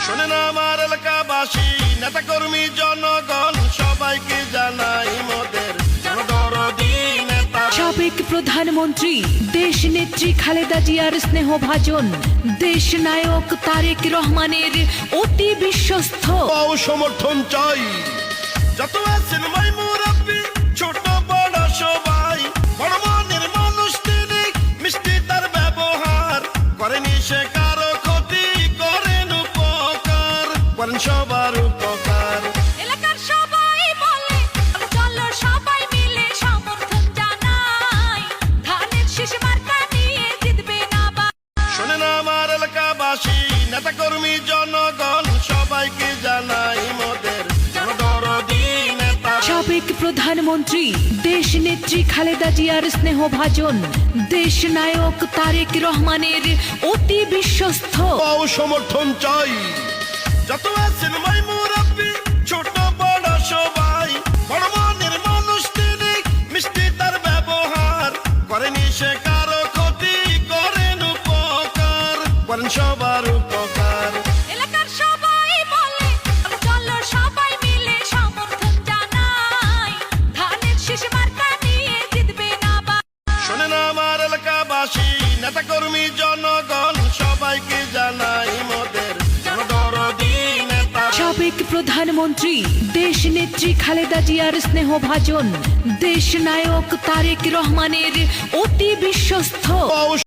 শোনেন আমার এলাকাবাসী, নেতা কর্মী জনগণ সবাইকে জানাই মোদের জনদরদি নেতা। সাবেক প্রধানমন্ত্রী দেশ নেত্রী খালেদা জিয়ার স্নেহভাজন দেশ নায়ক তারেক রহমানের অতি বিশ্বস্ত সমর্থন চাই। যত আছেন মাই মুরাব্বি, ছোট বড় সবাই, বড় মনের মানুষ তিনি, মিষ্টি তার ব্যবহার, করেনি সে কারো ক্ষতি, করেন উপকার, করেন সবার উপকার। এলাকার সবাই বলে চলো সবাই মিলে সমর্থন জানাই, ধানের শীষ মার্কা নিয়ে জিতবে না। শোনেন আমার এলাকাবাসী, নেতা কর্মী জনগণ সবাইকে জানাই মোদের জনদরদি নেতা। সাবেক প্রধানমন্ত্রী দেশ নেত্রী খালেদা জিয়ার স্নেহভাজন দেশ নায়ক তারেক রহমানের অতি বিশ্বস্ত সমর্থন চাই। যত আছেন মাই মুরাব্বি, ছোট বড় সবাই, বড় মনের মানুষ তিনি, মিষ্টি তার ব্যবহার, করেনি সে কারো ক্ষতি, করেন উপকার, করেন সবার উপকার। এলাকার সবাই বলে চলো সবাই মিলে সমর্থন জানাই, ধানের শীষ মার্কা নিয়ে জিতবে না। শোনেন আমার এলাকাবাসী, নেতা কর্মী জনগণ সবাইকে জানাই মোদের জনদরদি নেতা। সাবেক প্রধানমন্ত্রী দেশ নেত্রী খালেদা জিয়ার স্নেহভাজন দেশ নায়ক তারেক রহমানের অতি বিশ্বস্ত